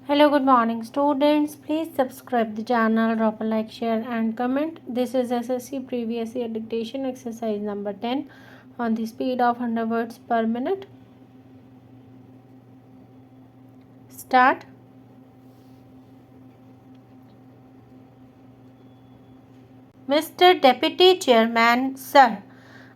Hello, good morning, students. Please subscribe the channel, drop a like, share, and comment. This is SSC Previous Year Dictation Exercise number 10 on the speed of 100 words per minute. Start. Mr. Deputy Chairman, Sir,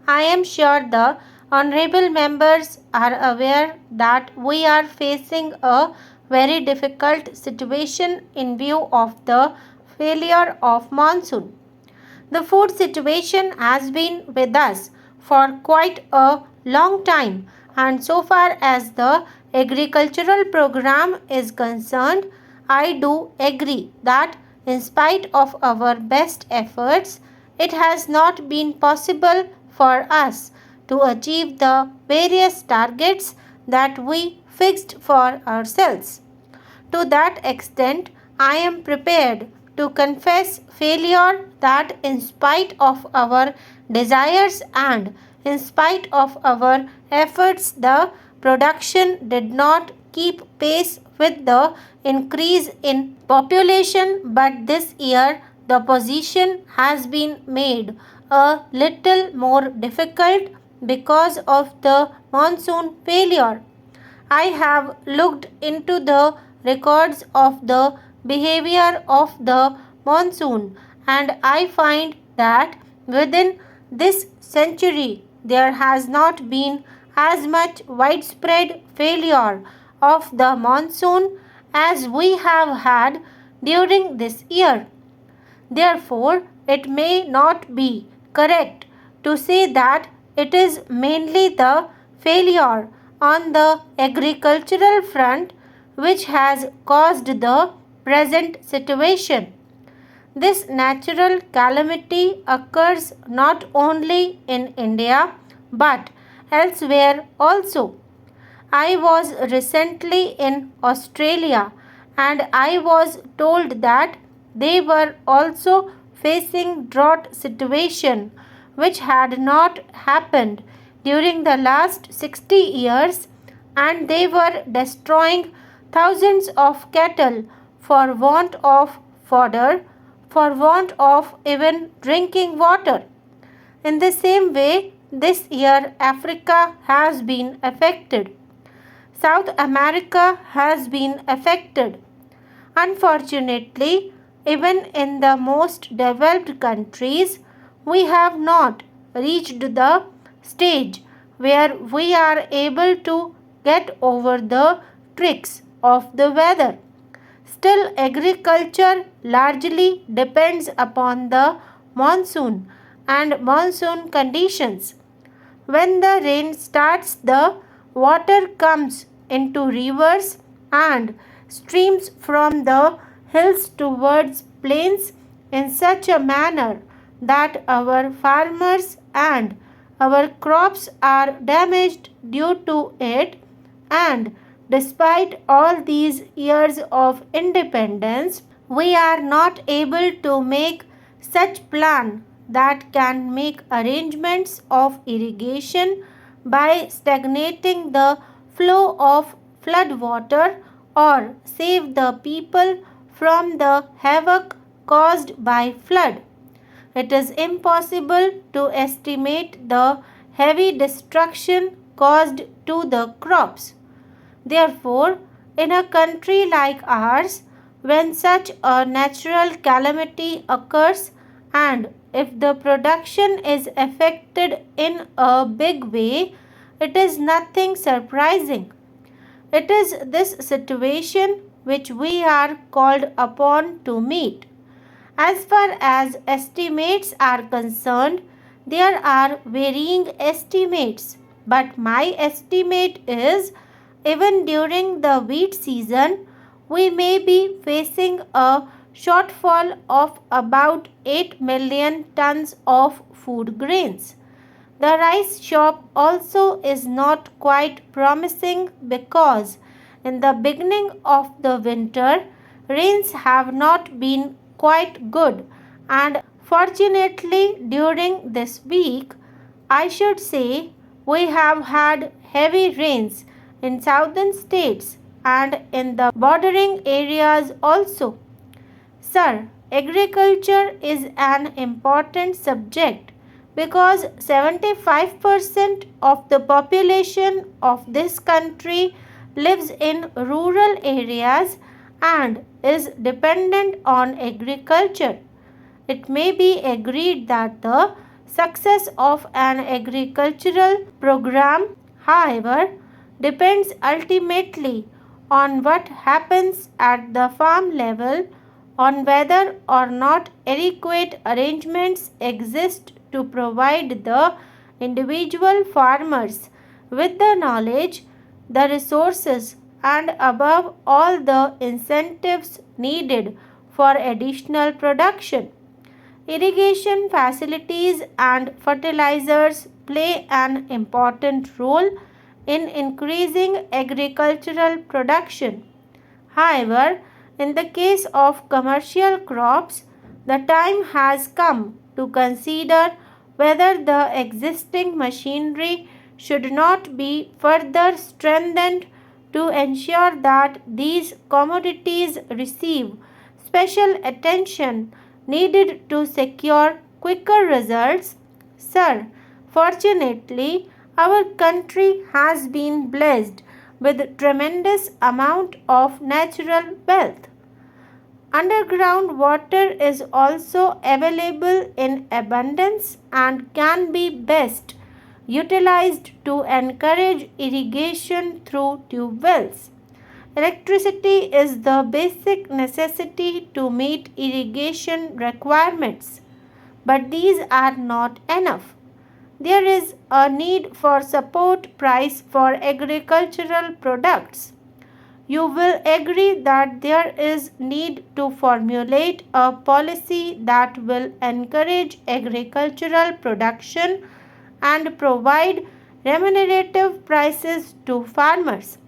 I am sure the honorable members are aware that we are facing a very difficult situation in view of the failure of monsoon. The food situation has been with us for quite a long time, and so far as the agricultural program is concerned, I do agree that in spite of our best efforts, it has not been possible for us to achieve the various targets that we fixed for ourselves. To that extent, I am prepared to confess failure that in spite of our desires and in spite of our efforts, the production did not keep pace with the increase in population, but this year the position has been made a little more difficult because of the monsoon failure. I have looked into the records of the behavior of the monsoon, and I find that within this century there has not been as much widespread failure of the monsoon as we have had during this year. Therefore, it may not be correct to say that it is mainly the failure on the agricultural front which has caused the present situation. This natural calamity occurs not only in India but elsewhere also. I was recently in Australia and I was told that they were also facing drought situation which had not happened during the last 60 years, and they were destroying thousands of cattle for want of fodder, for want of even drinking water. In the same way, this year Africa has been affected. South America has been affected. Unfortunately, even in the most developed countries, we have not reached the stage where we are able to get over the tricks of the weather. Still, agriculture largely depends upon the monsoon and monsoon conditions. When the rain starts, the water comes into rivers and streams from the hills towards plains in such a manner that our farmers and our crops are damaged due to it, and despite all these years of independence, we are not able to make such plan that can make arrangements of irrigation by stagnating the flow of flood water or save the people from the havoc caused by flood. It is impossible to estimate the heavy destruction caused to the crops. Therefore, in a country like ours, when such a natural calamity occurs and if the production is affected in a big way, it is nothing surprising. It is this situation which we are called upon to meet. As far as estimates are concerned, there are varying estimates, but my estimate is even during the wheat season, we may be facing a shortfall of about 8 million tons of food grains. The rice shop also is not quite promising because in the beginning of the winter, rains have not been quite good, and fortunately during this week, I should say, we have had heavy rains in southern states and in the bordering areas also. Sir, agriculture is an important subject because 75% of the population of this country lives in rural areas and is dependent on agriculture. It may be agreed that the success of an agricultural program, however, depends ultimately on what happens at the farm level, on whether or not adequate arrangements exist to provide the individual farmers with the knowledge, the resources, and above all the incentives needed for additional production. Irrigation facilities and fertilizers play an important role in increasing agricultural production. However, in the case of commercial crops, the time has come to consider whether the existing machinery should not be further strengthened to ensure that these commodities receive special attention needed to secure quicker results. Sir, fortunately, our country has been blessed with tremendous amount of natural wealth. Underground water is also available in abundance and can be best utilized to encourage irrigation through tube wells. Electricity is the basic necessity to meet irrigation requirements, but these are not enough. There is a need for support price for agricultural products. You will agree that there is need to formulate a policy that will encourage agricultural production and provide remunerative prices to farmers.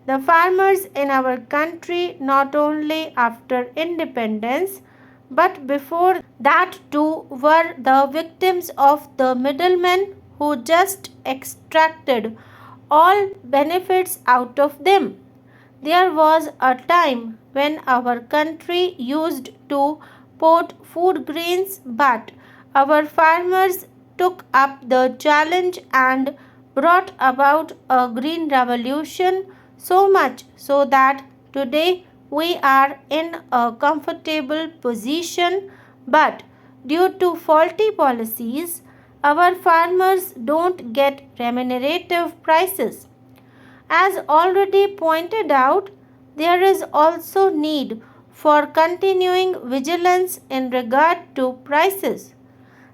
The farmers in our country, not only after independence but before that too, were the victims of the middlemen who just extracted all benefits out of them. There was a time when our country used to port food grains, but our farmers took up the challenge and brought about a green revolution, so much so that today we are in a comfortable position, but due to faulty policies, our farmers don't get remunerative prices. As already pointed out, there is also need for continuing vigilance in regard to prices.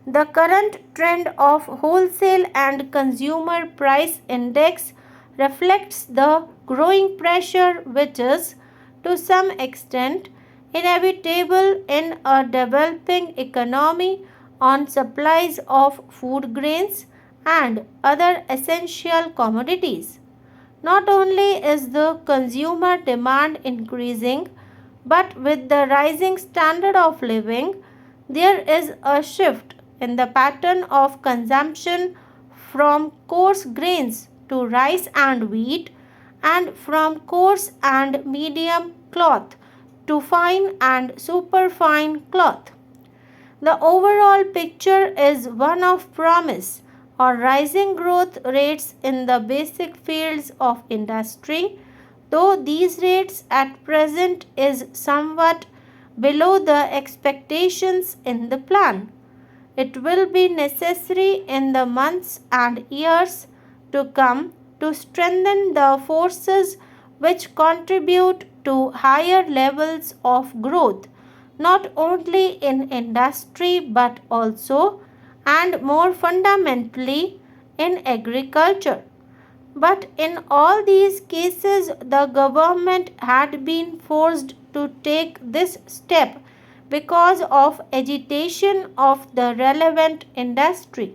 The current trend of wholesale and consumer price index reflects the growing pressure which is, to some extent, inevitable in a developing economy on supplies of food grains and other essential commodities. Not only is the consumer demand increasing, but with the rising standard of living, there is a shift in the pattern of consumption from coarse grains to rice and wheat, and from coarse and medium cloth to fine and superfine cloth. The overall picture is one of promise or rising growth rates in the basic fields of industry, though these rates at present is somewhat below the expectations in the plan. It will be necessary in the months and years to come to strengthen the forces which contribute to higher levels of growth, not only in industry but also and more fundamentally in agriculture. But in all these cases, the government had been forced to take this step because of agitation of the relevant industry.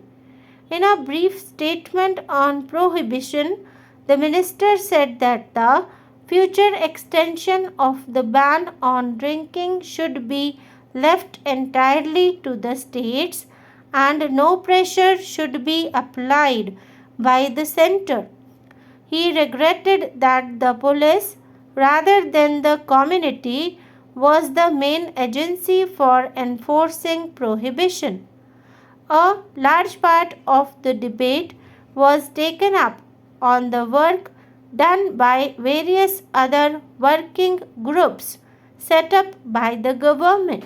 In a brief statement on prohibition, the minister said that the future extension of the ban on drinking should be left entirely to the states and no pressure should be applied by the center. He regretted that the police, rather than the community, was the main agency for enforcing prohibition. A large part of the debate was taken up on the work done by various other working groups set up by the government.